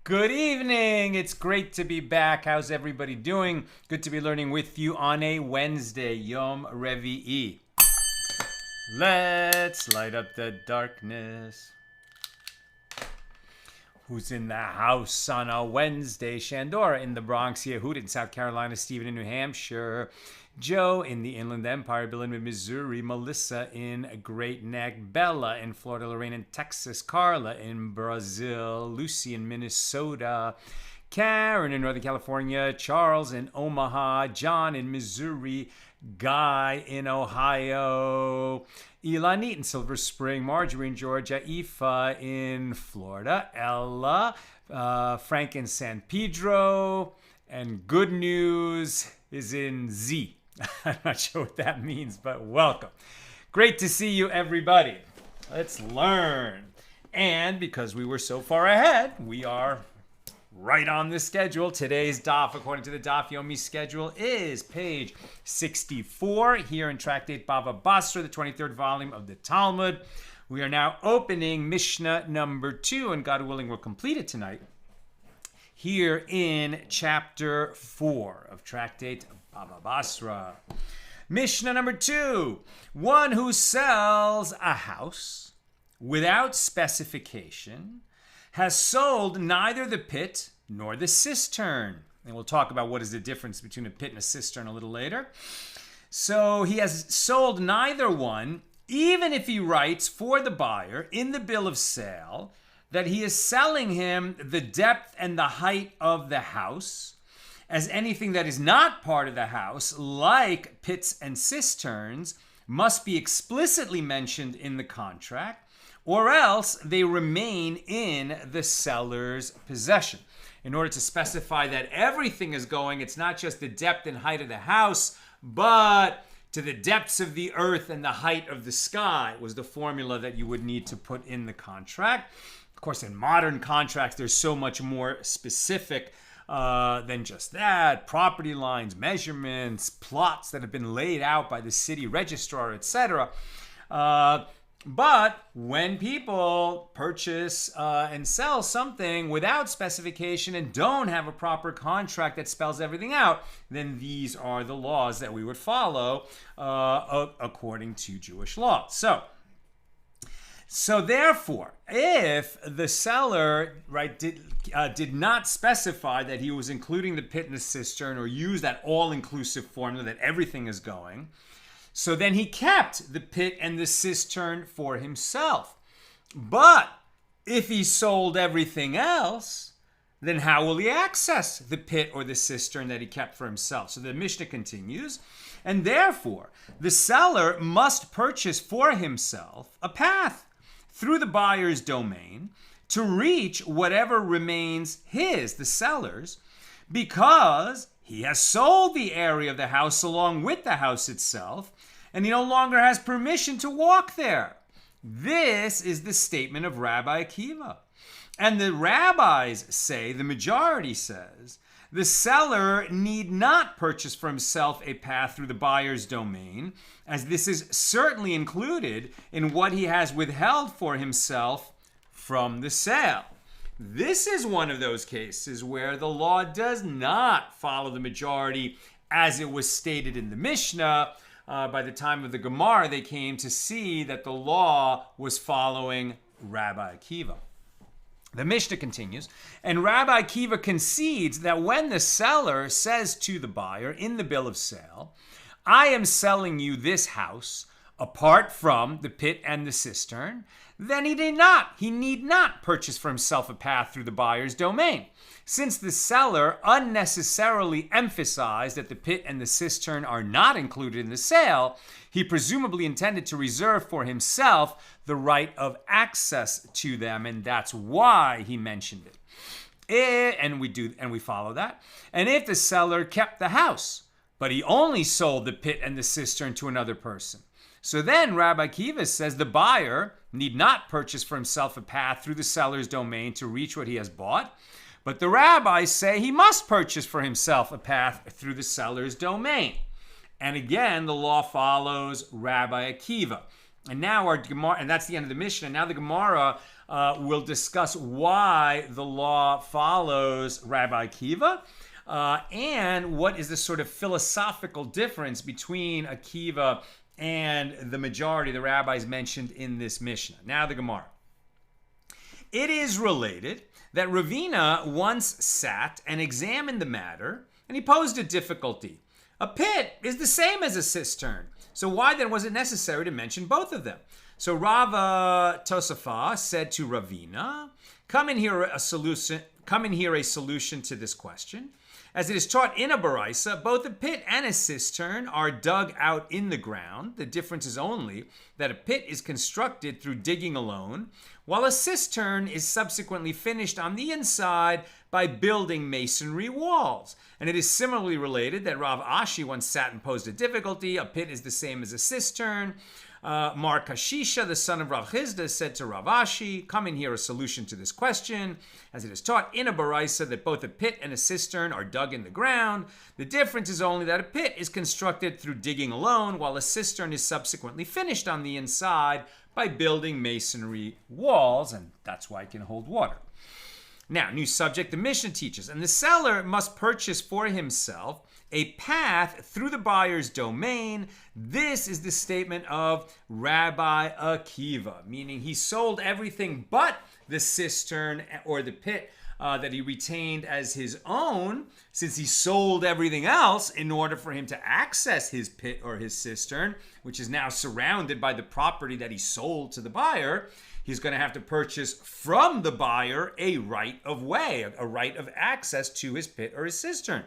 Good evening. It's great to be back. How's everybody doing? Good to be learning with you on a Wednesday, Yom Revi'i. Let's light up the darkness. Who's in the house on a Wednesday? Shandora in the Bronx, Yehud in South Carolina, Stephen in New Hampshire, Joe in the Inland Empire, Bill in Missouri, Melissa in Great Neck, Bella in Florida, Lorraine in Texas, Carla in Brazil, Lucy in Minnesota, Karen in Northern California, Charles in Omaha, John in Missouri, Guy in Ohio, Ilanit in Silver Spring, Marjorie in Georgia, Aoife in Florida, Ella, Frank in San Pedro, and good news is in Z. I'm not sure what that means, but welcome. Great to see you, everybody. Let's learn. And because we were so far ahead, we are right on the schedule. Today's daf, according to the Daf Yomi schedule, is page 64 here in Tractate Bava Basra, the 23rd volume of the Talmud. We are now opening Mishnah number 2, and God willing, we'll complete it tonight, here in chapter 4 of Tractate Bava Basra. Mishnah number 2, one who sells a house without specification has sold neither the pit nor the cistern. And we'll talk about what is the difference between a pit and a cistern a little later. So he has sold neither one, even if he writes for the buyer in the bill of sale that he is selling him the depth and the height of the house, as anything that is not part of the house, like pits and cisterns, must be explicitly mentioned in the contract, or else they remain in the seller's possession. In order to specify that everything is going, it's not just the depth and height of the house, but to the depths of the earth and the height of the sky was the formula that you would need to put in the contract. Of course, in modern contracts, there's so much more specific than just that. Property lines, measurements, plots that have been laid out by the city registrar, etc. But when people purchase and sell something without specification and don't have a proper contract that spells everything out, then these are the laws that we would follow according to Jewish law. So therefore, if the seller did not specify that he was including the pit and the cistern or use that all-inclusive formula that everything is going, so then he kept the pit and the cistern for himself. But if he sold everything else, then how will he access the pit or the cistern that he kept for himself? So the Mishnah continues, and therefore the seller must purchase for himself a path through the buyer's domain to reach whatever remains his, the seller's, because he has sold the area of the house along with the house itself, and he no longer has permission to walk there. This is the statement of Rabbi Akiva. And the rabbis say, the majority says, the seller need not purchase for himself a path through the buyer's domain, as this is certainly included in what he has withheld for himself from the sale. This is one of those cases where the law does not follow the majority as it was stated in the Mishnah. By the time of the Gemara, they came to see that the law was following Rabbi Akiva. The Mishnah continues, and Rabbi Akiva concedes that when the seller says to the buyer in the bill of sale, I am selling you this house apart from the pit and the cistern, then he need not purchase for himself a path through the buyer's domain. Since the seller unnecessarily emphasized that the pit and the cistern are not included in the sale, he presumably intended to reserve for himself the right of access to them, and that's why he mentioned it. And we follow that. And if the seller kept the house, but he only sold the pit and the cistern to another person, so then Rabbi Akiva says the buyer need not purchase for himself a path through the seller's domain to reach what he has bought, but the rabbis say he must purchase for himself a path through the seller's domain. And again, the law follows Rabbi Akiva. And now our Gemara, and that's the end of the Mishnah. Now the Gemara will discuss why the law follows Rabbi Akiva, and what is the sort of philosophical difference between Akiva and the majority of the rabbis mentioned in this Mishnah. Now the Gemara. It is related that Ravina once sat and examined the matter, and he posed a difficulty. A pit is the same as a cistern, so why then was it necessary to mention both of them? So Rava Tosafah said to Ravina, come in here a solution to this question. As it is taught in a baraisa, both a pit and a cistern are dug out in the ground. The difference is only that a pit is constructed through digging alone, while a cistern is subsequently finished on the inside by building masonry walls. And it is similarly related that Rav Ashi once sat and posed a difficulty. A pit is the same as a cistern. Mar Kashisha, the son of Rav Chizda, said to Rav Ashi, come in here a solution to this question. As it is taught in a baraisa that both a pit and a cistern are dug in the ground, the difference is only that a pit is constructed through digging alone, while a cistern is subsequently finished on the inside by building masonry walls, and that's why it can hold water. Now, new subject, the Mishnah teaches, and the seller must purchase for himself a path through the buyer's domain. This is the statement of Rabbi Akiva, meaning he sold everything but the cistern or the pit that he retained as his own, since he sold everything else in order for him to access his pit or his cistern, which is now surrounded by the property that he sold to the buyer. He's going to have to purchase from the buyer a right of way, a right of access to his pit or his cistern.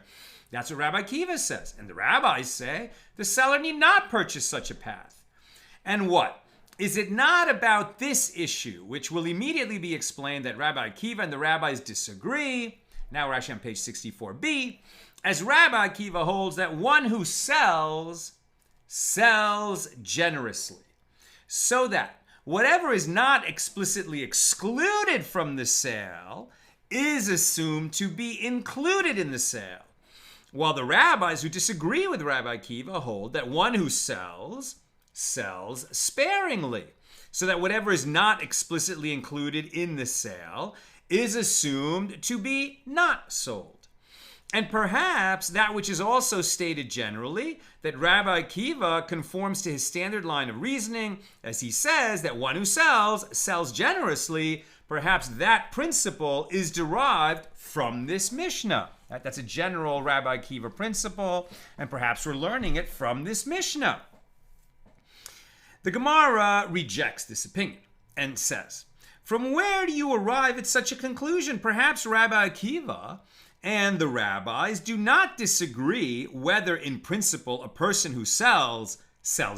That's what Rabbi Akiva says. And the rabbis say the seller need not purchase such a path. And what? Is it not about this issue, which will immediately be explained that Rabbi Akiva and the rabbis disagree? Now we're actually on page 64b. As Rabbi Akiva holds that one who sells generously, so that whatever is not explicitly excluded from the sale is assumed to be included in the sale. While the rabbis who disagree with Rabbi Akiva hold that one who sells sparingly, so that whatever is not explicitly included in the sale is assumed to be not sold. And perhaps that which is also stated generally, that Rabbi Akiva conforms to his standard line of reasoning, as he says that one who sells generously, perhaps that principle is derived from this Mishnah. That's a general Rabbi Akiva principle, and perhaps we're learning it from this Mishnah. The Gemara rejects this opinion and says, from where do you arrive at such a conclusion? Perhaps Rabbi Akiva and the rabbis do not disagree whether in principle a person who sells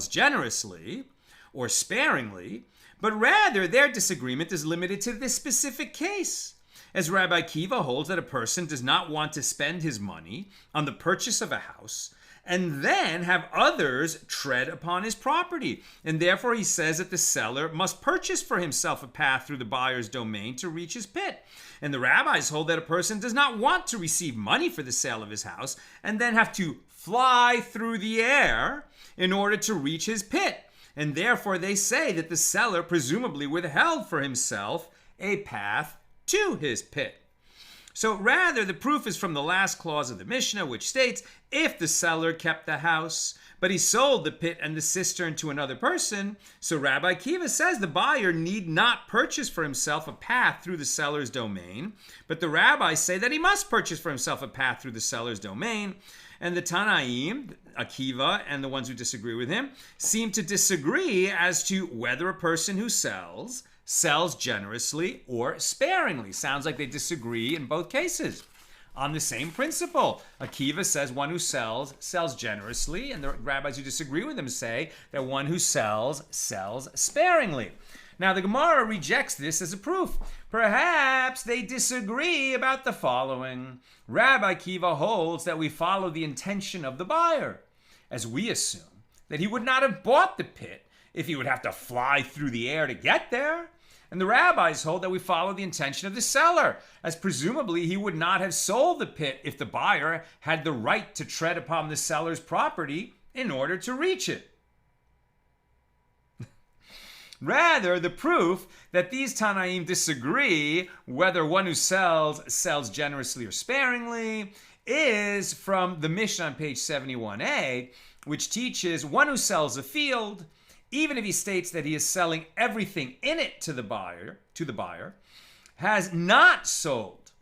generously or sparingly, but rather their disagreement is limited to this specific case. As Rabbi Akiva holds that a person does not want to spend his money on the purchase of a house and then have others tread upon his property. And therefore he says that the seller must purchase for himself a path through the buyer's domain to reach his pit. And the rabbis hold that a person does not want to receive money for the sale of his house and then have to fly through the air in order to reach his pit. And therefore they say that the seller presumably withheld for himself a path to his pit. So rather, the proof is from the last clause of the Mishnah, which states, if the seller kept the house, but he sold the pit and the cistern to another person, so Rabbi Akiva says the buyer need not purchase for himself a path through the seller's domain, but the rabbis say that he must purchase for himself a path through the seller's domain. And the Tanaim, Akiva, and the ones who disagree with him, seem to disagree as to whether a person who sells generously or sparingly. Sounds like they disagree in both cases. On the same principle, Akiva says one who sells generously, and the rabbis who disagree with him say that one who sells sparingly. Now, the Gemara rejects this as a proof. Perhaps they disagree about the following. Rabbi Akiva holds that we follow the intention of the buyer, as we assume that he would not have bought the pit if he would have to fly through the air to get there. And the rabbis hold that we follow the intention of the seller, as presumably he would not have sold the pit if the buyer had the right to tread upon the seller's property in order to reach it. Rather, the proof that these Tanaim disagree whether one who sells generously or sparingly is from the Mishna on page 71a, which teaches one who sells a field, even if he states that he is selling everything in it to the buyer, has not sold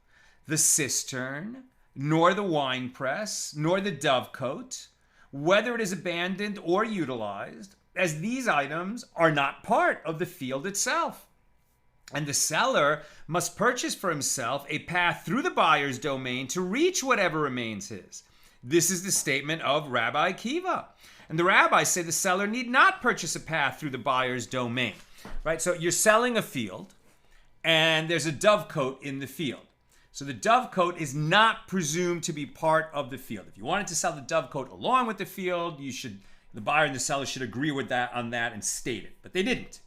the cistern, nor the winepress, nor the dovecote, whether it is abandoned or utilized, as these items are not part of the field itself. And the seller must purchase for himself a path through the buyer's domain to reach whatever remains his. This is the statement of Rabbi Akiva. And the rabbis say the seller need not purchase a path through the buyer's domain. Right? So you're selling a field, and there's a dovecote in the field. So the dovecote is not presumed to be part of the field. If you wanted to sell the dovecote along with the field, the buyer and the seller should agree with that on that and state it. But they didn't.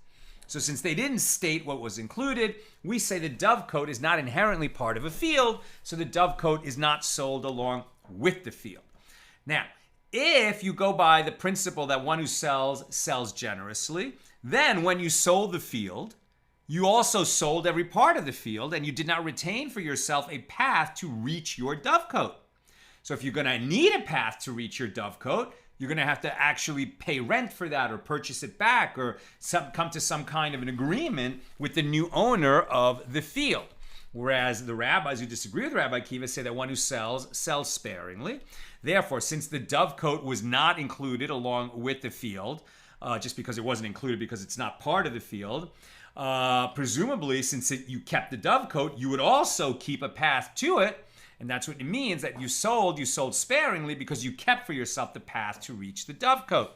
So since they didn't state what was included, we say the dovecote is not inherently part of a field, so the dovecote is not sold along with the field. Now, if you go by the principle that one who sells generously, then when you sold the field, you also sold every part of the field, and you did not retain for yourself a path to reach your dovecote. So if you're going to need a path to reach your dovecote, you're going to have to actually pay rent for that or purchase it back or come to some kind of an agreement with the new owner of the field. Whereas the rabbis who disagree with Rabbi Akiva say that one who sells sparingly. Therefore, since the dovecote was not included along with the field, just because it wasn't included because it's not part of the field, presumably since you kept the dovecote, you would also keep a path to it. And that's what it means that you sold sparingly because you kept for yourself the path to reach the dovecote.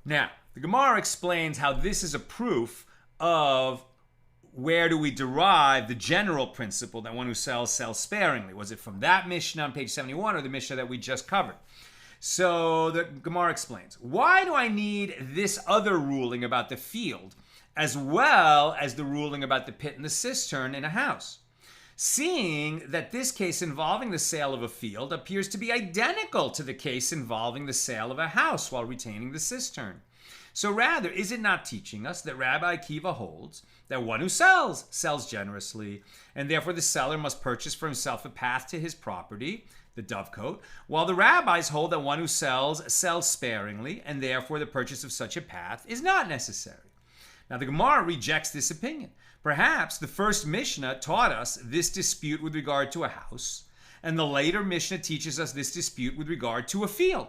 Now, the Gemara explains how this is a proof of where do we derive the general principle that one who sells sparingly. Was it from that Mishnah on page 71 or the Mishnah that we just covered? So the Gemara explains, why do I need this other ruling about the field as well as the ruling about the pit and the cistern in a house? Seeing that this case involving the sale of a field appears to be identical to the case involving the sale of a house while retaining the cistern. So rather, is it not teaching us that Rabbi Akiva holds that one who sells generously, and therefore the seller must purchase for himself a path to his property, the dovecote, while the rabbis hold that one who sells sparingly, and therefore the purchase of such a path is not necessary? Now the Gemara rejects this opinion. Perhaps the first Mishnah taught us this dispute with regard to a house, and the later Mishnah teaches us this dispute with regard to a field.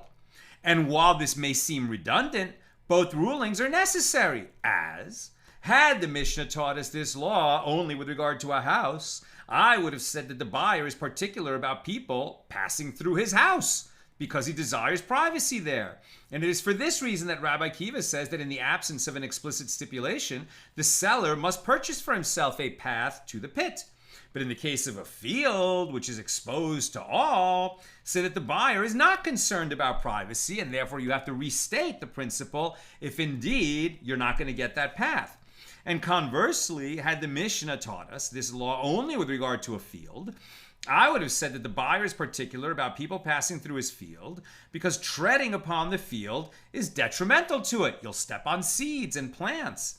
And while this may seem redundant, both rulings are necessary, as had the Mishnah taught us this law only with regard to a house, I would have said that the buyer is particular about people passing through his house because he desires privacy there. And it is for this reason that Rabbi Akiva says that in the absence of an explicit stipulation, the seller must purchase for himself a path to the pit. But in the case of a field, which is exposed to all, say that the buyer is not concerned about privacy, and therefore you have to restate the principle if indeed you're not going to get that path. And conversely, had the Mishnah taught us this law only with regard to a field, I would have said that the buyer is particular about people passing through his field because treading upon the field is detrimental to it. You'll step on seeds and plants.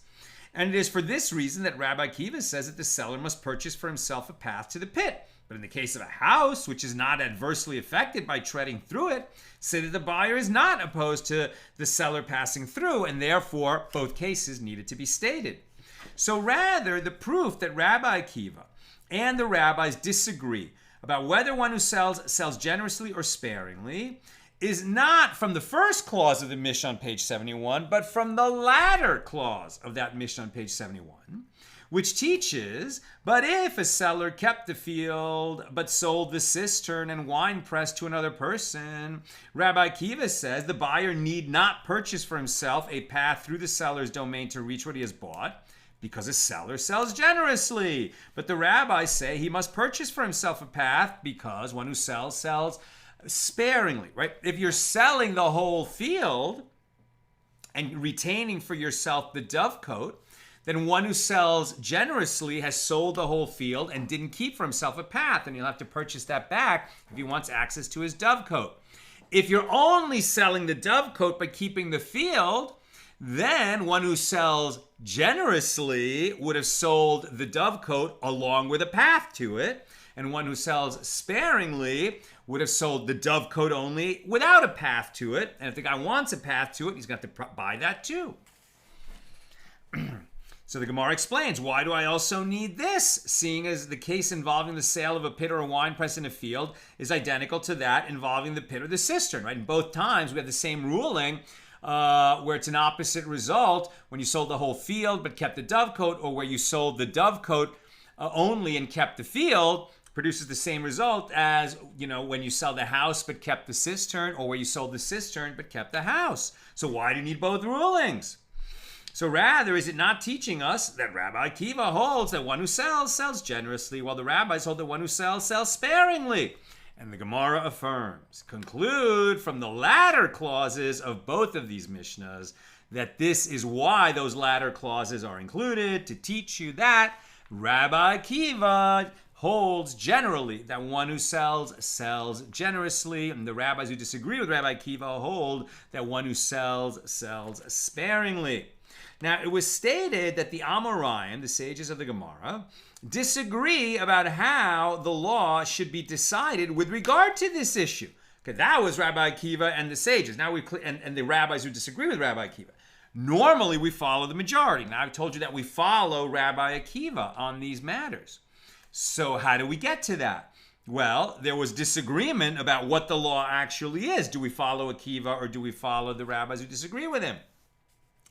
And it is for this reason that Rabbi Akiva says that the seller must purchase for himself a path to the pit. But in the case of a house, which is not adversely affected by treading through it, say that the buyer is not opposed to the seller passing through, and therefore both cases needed to be stated. So rather, the proof that Rabbi Akiva and the rabbis disagree about whether one who sells generously or sparingly is not from the first clause of the Mishnah on page 71, but from the latter clause of that Mishnah on page 71, which teaches, but if a seller kept the field but sold the cistern and winepress to another person, Rabbi Akiva says the buyer need not purchase for himself a path through the seller's domain to reach what he has bought, because a seller sells generously. But the rabbis say he must purchase for himself a path because one who sells sparingly, right? If you're selling the whole field and retaining for yourself the dovecote, then one who sells generously has sold the whole field and didn't keep for himself a path, and he'll have to purchase that back if he wants access to his dovecote. If you're only selling the dovecote but keeping the field, then one who sells generously would have sold the dovecote along with a path to it, and one who sells sparingly would have sold the dovecote only without a path to it. And if the guy wants a path to it, he's got to buy that too. So the Gemara explains, why do I also need this, seeing as the case involving the sale of a pit or a wine press in a field is identical to that involving the pit or the cistern, right? In both times, we have the same ruling where it's an opposite result when you sold the whole field but kept the dovecote, or where you sold the dovecote only and kept the field, produces the same result as, when you sell the house but kept the cistern, or where you sold the cistern but kept the house. So why do you need both rulings? So rather, is it not teaching us that Rabbi Akiva holds that one who sells generously, while the rabbis hold that one who sells sparingly? And the Gemara affirms, conclude from the latter clauses of both of these Mishnas that this is why those latter clauses are included, to teach you that Rabbi Akiva holds generally that one who sells generously, and the rabbis who disagree with Rabbi Akiva hold that one who sells sparingly. Now, it was stated that the Amoraim, the sages of the Gemara, disagree about how the law should be decided with regard to this issue. Okay, that was Rabbi Akiva and the sages. Now and the rabbis who disagree with Rabbi Akiva. Normally, we follow the majority. Now, I've told you that we follow Rabbi Akiva on these matters. So how do we get to that? Well, there was disagreement about what the law actually is. Do we follow Akiva or do we follow the rabbis who disagree with him?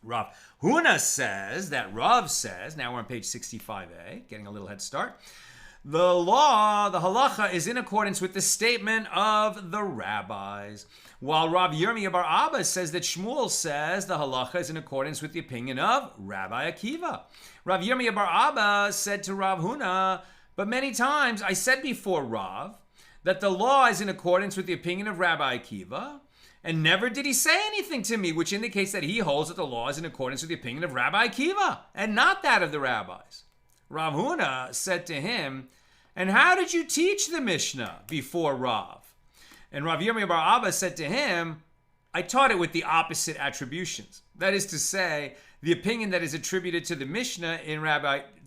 Rav Huna says that Rav says, now we're on page 65a, getting a little head start. The law, the halacha, is in accordance with the statement of the rabbis. While Rav Yirmiyah bar Abba says that Shmuel says the halacha is in accordance with the opinion of Rabbi Akiva. Rav Yirmiyah bar Abba said to Rav Huna, but many times I said before Rav that the law is in accordance with the opinion of Rabbi Akiva, and never did he say anything to me, which indicates that he holds that the law is in accordance with the opinion of Rabbi Akiva, and not that of the rabbis. Rav Huna said to him, and how did you teach the Mishnah before Rav? And Rav Yirmiyah bar Abba said to him, I taught it with the opposite attributions. That is to say, the opinion that is attributed to the Mishnah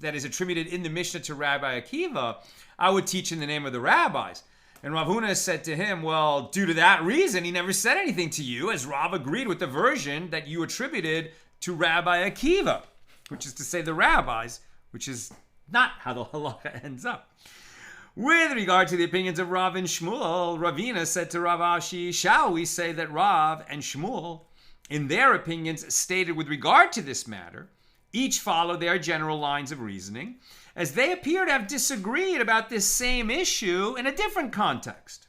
that is attributed in the Mishnah to Rabbi Akiva, I would teach in the name of the rabbis. And Rav Huna said to him, well, due to that reason, he never said anything to you, as Rav agreed with the version that you attributed to Rabbi Akiva, which is to say the rabbis, which is not how the halacha ends up. With regard to the opinions of Rav and Shmuel, Ravina said to Rav Ashi, shall we say that Rav and Shmuel, in their opinions stated with regard to this matter, each follow their general lines of reasoning, as they appear to have disagreed about this same issue in a different context.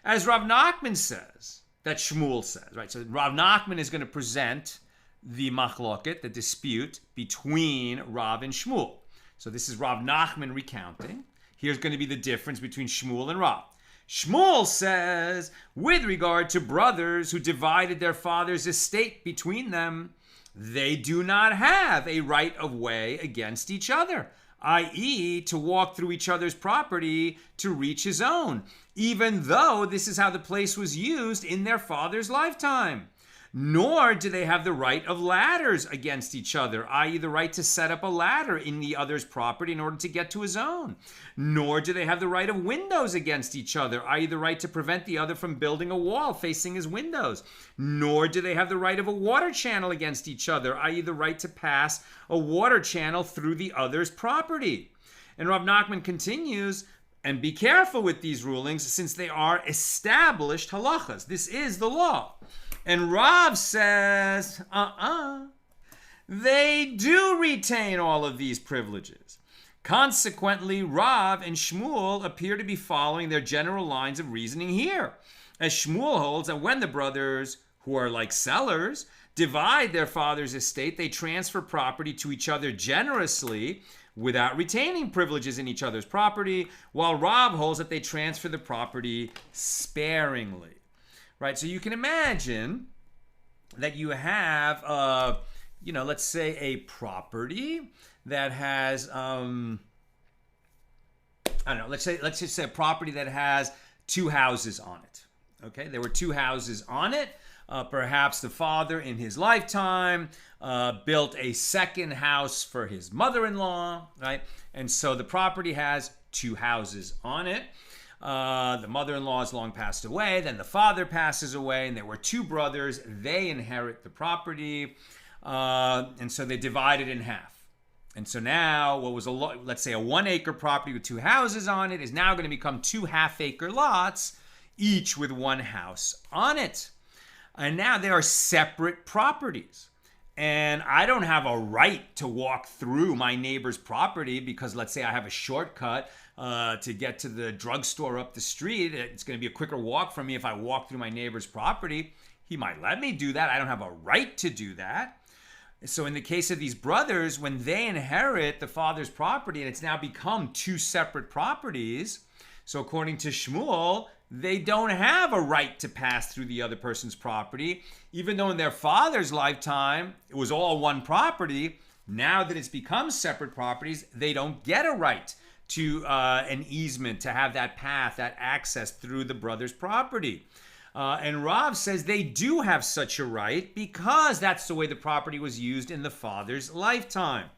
As Rav Nachman says, that Shmuel says, right? So Rav Nachman is going to present the machloket, the dispute between Rav and Shmuel. So this is Rav Nachman recounting. Here's going to be the difference between Shmuel and Rav. Shmuel says, with regard to brothers who divided their father's estate between them, they do not have a right of way against each other, i.e., to walk through each other's property to reach his own, even though this is how the place was used in their father's lifetime. Nor do they have the right of ladders against each other, i.e., the right to set up a ladder in the other's property in order to get to his own. Nor do they have the right of windows against each other, i.e., the right to prevent the other from building a wall facing his windows. Nor do they have the right of a water channel against each other, i.e., the right to pass a water channel through the other's property. And Rav Nachman continues, and be careful with these rulings since they are established halachas. This is the law. And Rav says, they do retain all of these privileges. Consequently, Rav and Shmuel appear to be following their general lines of reasoning here, as Shmuel holds that when the brothers, who are like sellers, divide their father's estate, they transfer property to each other generously without retaining privileges in each other's property, while Rav holds that they transfer the property sparingly. Right, so you can imagine that you have, let's say a property that has, let's just say a property that has two houses on it. Okay, there were 2 houses on it. Perhaps the father in his lifetime built a second house for his mother-in-law, right? And so the property has 2 houses on it. The mother-in-law has long passed away. Then the father passes away, and there were 2 brothers. They inherit the property, and so they divide it in half. And so now what was let's say a 1-acre property with 2 houses on it is now going to become 2 half-acre lots, each with 1 house on it. And now they are separate properties. And I don't have a right to walk through my neighbor's property because let's say I have a shortcut to get to the drugstore up the street. It's going to be a quicker walk for me if I walk through my neighbor's property. He might let me do that. I don't have a right to do that. So in the case of these brothers, when they inherit the father's property and it's now become 2 separate properties, so according to Shmuel, they don't have a right to pass through the other person's property, even though in their father's lifetime, it was all one property. Now that it's become separate properties, they don't get a right to an easement, to have that path, that access through the brother's property. And Rav says they do have such a right because that's the way the property was used in the father's lifetime.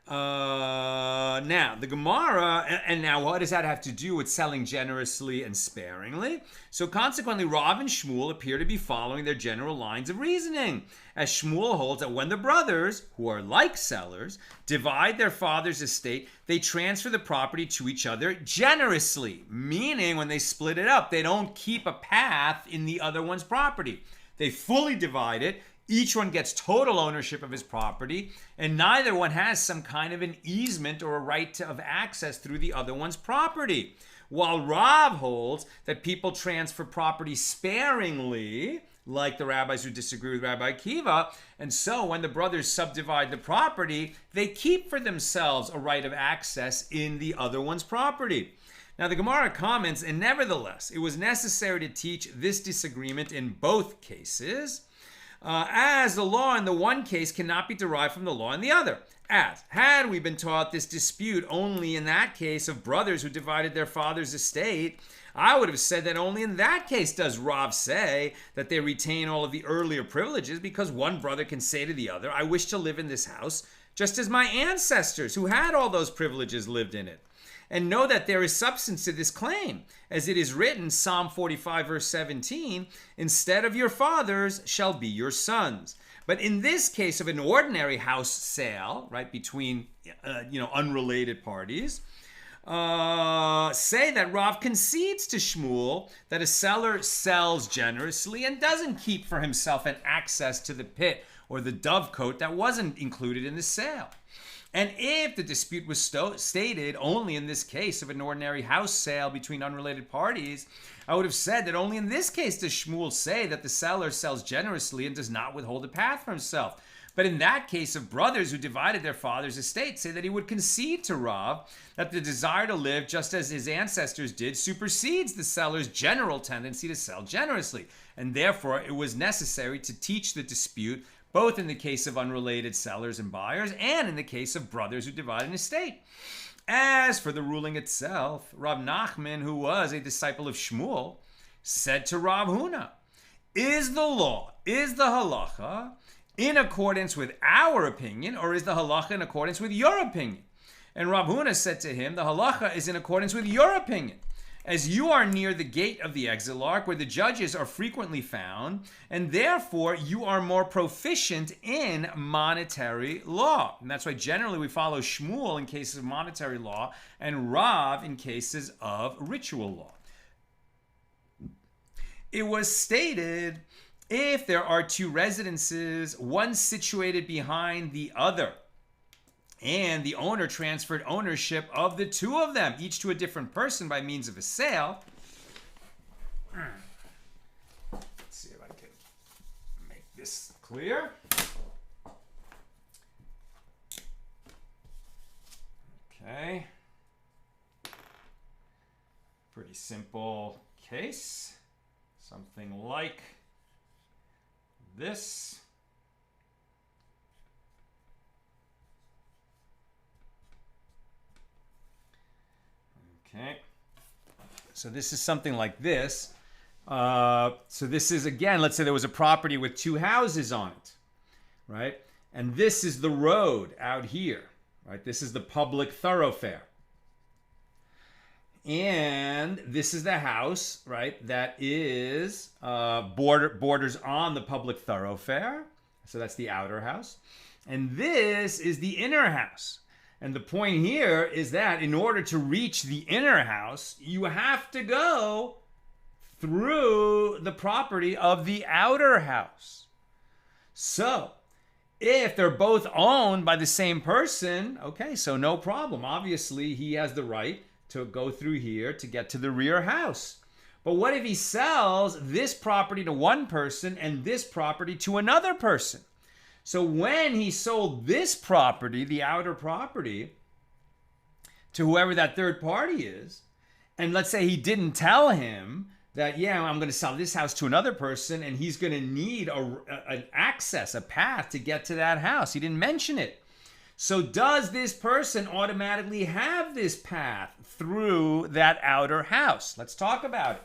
Now, the Gemara, and now what does that have to do with selling generously and sparingly? So consequently, Rav and Shmuel appear to be following their general lines of reasoning, as Shmuel holds that when the brothers, who are like sellers, divide their father's estate, they transfer the property to each other generously, meaning when they split it up, they don't keep a path in the other one's property. They fully divide it. Each one gets total ownership of his property, and neither one has some kind of an easement or a right of access through the other one's property. While Rav holds that people transfer property sparingly, like the rabbis who disagree with Rabbi Akiva, and so when the brothers subdivide the property, they keep for themselves a right of access in the other one's property. Now the Gemara comments, and nevertheless, it was necessary to teach this disagreement in both cases, as the law in the one case cannot be derived from the law in the other. As, had we been taught this dispute only in that case of brothers who divided their father's estate, I would have said that only in that case does Rav say that they retain all of the earlier privileges, because one brother can say to the other, I wish to live in this house, just as my ancestors who had all those privileges lived in it. And know that there is substance to this claim, as it is written, Psalm 45, verse 17, instead of your fathers shall be your sons. But in this case of an ordinary house sale, right, between unrelated parties, say that Rav concedes to Shmuel that a seller sells generously and doesn't keep for himself an access to the pit or the dovecote that wasn't included in the sale. And if the dispute was stated only in this case of an ordinary house sale between unrelated parties, I would have said that only in this case does Shmuel say that the seller sells generously and does not withhold a path for himself. But in that case of brothers who divided their father's estate, say that he would concede to Rav that the desire to live just as his ancestors did supersedes the seller's general tendency to sell generously. And therefore, it was necessary to teach the dispute both in the case of unrelated sellers and buyers and in the case of brothers who divide an estate. As for the ruling itself, Rav Nachman, who was a disciple of Shmuel, said to Rav Huna, is the law, is the halacha in accordance with our opinion, or is the halacha in accordance with your opinion? And Rav Huna said to him, the halacha is in accordance with your opinion, as you are near the gate of the exilarch, where the judges are frequently found, and therefore you are more proficient in monetary law. And that's why generally we follow Shmuel in cases of monetary law and Rav in cases of ritual law. It was stated, if there are 2 residences, one situated behind the other, and the owner transferred ownership of the 2 of them, each to a different person by means of a sale. Let's see if I can make this clear. Okay. Pretty simple case. Something like this. Okay, So this is something like this. So this is, again, let's say there was a property with 2 houses on it, right? And this is the road out here, right? This is the public thoroughfare. And this is the house, right, that is borders on the public thoroughfare. So that's the outer house. And this is the inner house. And the point here is that in order to reach the inner house, you have to go through the property of the outer house. So if they're both owned by the same person, okay, so no problem. Obviously, he has the right to go through here to get to the rear house. But what if he sells this property to one person and this property to another person? So when he sold this property, the outer property, to whoever that third party is, and let's say he didn't tell him that, yeah, I'm going to sell this house to another person and he's going to need an access, a path to get to that house. He didn't mention it. So does this person automatically have this path through that outer house? Let's talk about it.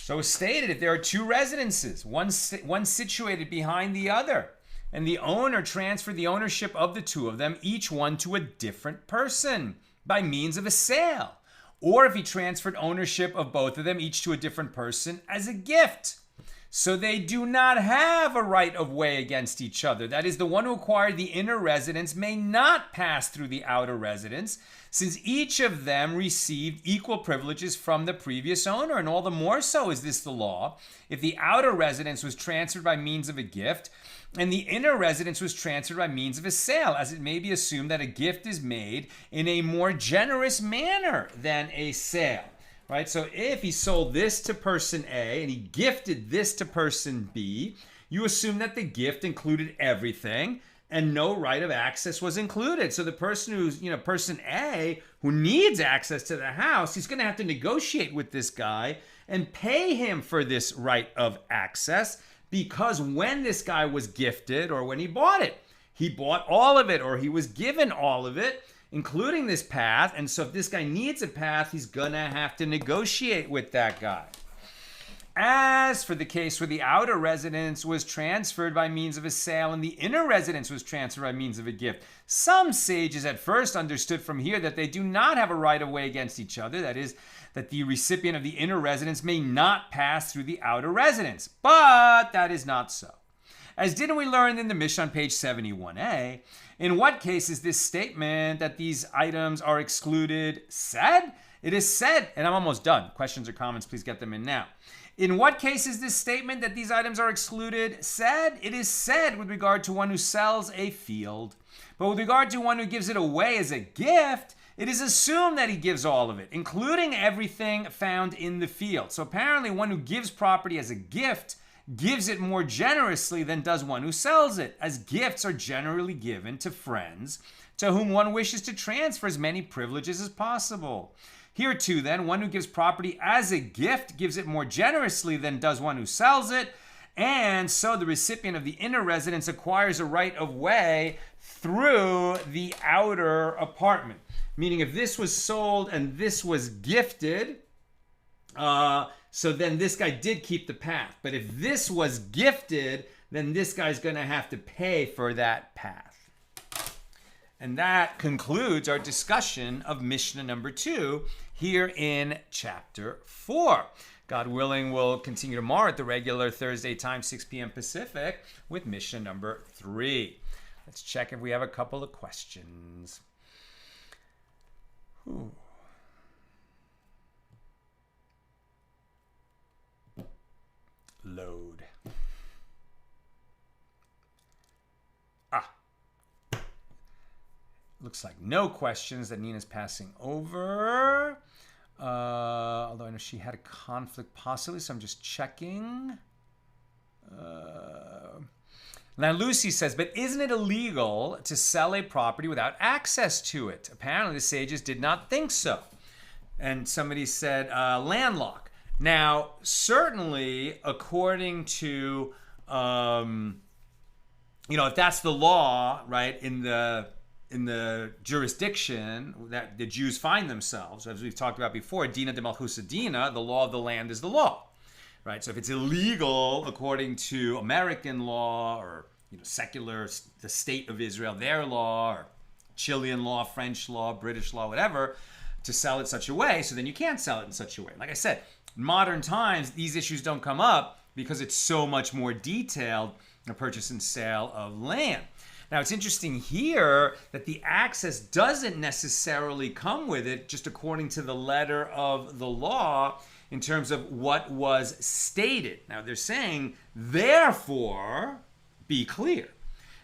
So as stated, if there are 2 residences, one situated behind the other, and the owner transferred the ownership of the 2 of them, each one to a different person by means of a sale, or if he transferred ownership of both of them, each to a different person as a gift. So they do not have a right of way against each other. That is, the one who acquired the inner residence may not pass through the outer residence, since each of them received equal privileges from the previous owner. And all the more so is this the law if the outer residence was transferred by means of a gift and the inner residence was transferred by means of a sale, as it may be assumed that a gift is made in a more generous manner than a sale. Right, so if he sold this to person A and he gifted this to person B, you assume that the gift included everything and no right of access was included. So the person who's, person A, who needs access to the house, he's going to have to negotiate with this guy and pay him for this right of access, because when this guy was gifted or when he bought all of it, or he was given all of it, including this path. And so if this guy needs a path, he's gonna have to negotiate with that guy. As for the case where the outer residence was transferred by means of a sale and the inner residence was transferred by means of a gift, some sages at first understood from here that they do not have a right of way against each other. That is, that the recipient of the inner residence may not pass through the outer residence. But that is not so. As didn't we learn in the Mishna on page 71a, in what case is this statement that these items are excluded said? It is said, and I'm almost done. Questions or comments, please get them in now. In what case is this statement that these items are excluded said? It is said with regard to one who sells a field. But with regard to one who gives it away as a gift, it is assumed that he gives all of it, including everything found in the field. So apparently one who gives property as a gift gives it more generously than does one who sells it, as gifts are generally given to friends to whom one wishes to transfer as many privileges as possible. Here too, then, one who gives property as a gift gives it more generously than does one who sells it, and so the recipient of the inner residence acquires a right of way through the outer apartment. Meaning if this was sold and this was gifted, so then this guy did keep the path. But if this was gifted, then this guy's going to have to pay for that path. And that concludes our discussion of Mishnah number 2 here in chapter 4. God willing, we'll continue tomorrow at the regular Thursday time, 6 p.m. Pacific, with Mishnah number 3. Let's check if we have a couple of questions. Ooh. Load. Looks like no questions that Nina's passing over. Although I know she had a conflict possibly, so I'm just checking. Now Lucy says, but isn't it illegal to sell a property without access to it? Apparently the sages did not think so. And somebody said landlock. Now, certainly, according to, if that's the law, right, in the in the jurisdiction that the Jews find themselves, as we've talked about before, Dina de Malchusa Dina, the law of the land is the law, right? So if it's illegal according to American law or secular, the state of Israel, their law, or Chilean law, French law, British law, whatever, to sell it such a way, so then you can't sell it in such a way. Like I said, in modern times, these issues don't come up because it's so much more detailed, a purchase and sale of land. Now, it's interesting here that the access doesn't necessarily come with it, just according to the letter of the law, in terms of what was stated. Now, they're saying, therefore, be clear.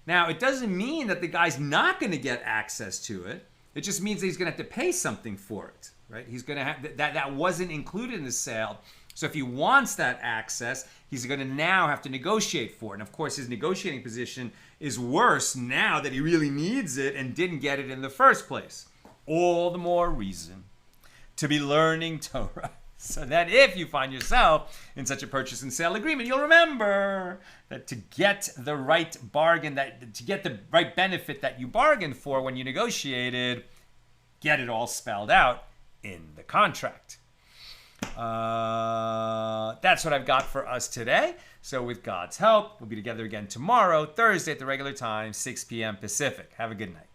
Now, it doesn't mean that the guy's not going to get access to it. It just means that he's going to have to pay something for it, right? He's going to have that wasn't included in the sale. So if he wants that access, he's going to now have to negotiate for it. And of course, his negotiating position is worse now that he really needs it and didn't get it in the first place. All the more reason to be learning Torah, so that if you find yourself in such a purchase and sale agreement, you'll remember that to get the right bargain, to get the right benefit that you bargained for when you negotiated, get it all spelled out in the contract. That's what I've got for us today. So with God's help, we'll be together again tomorrow, Thursday at the regular time, 6 p.m. Pacific. Have a good night.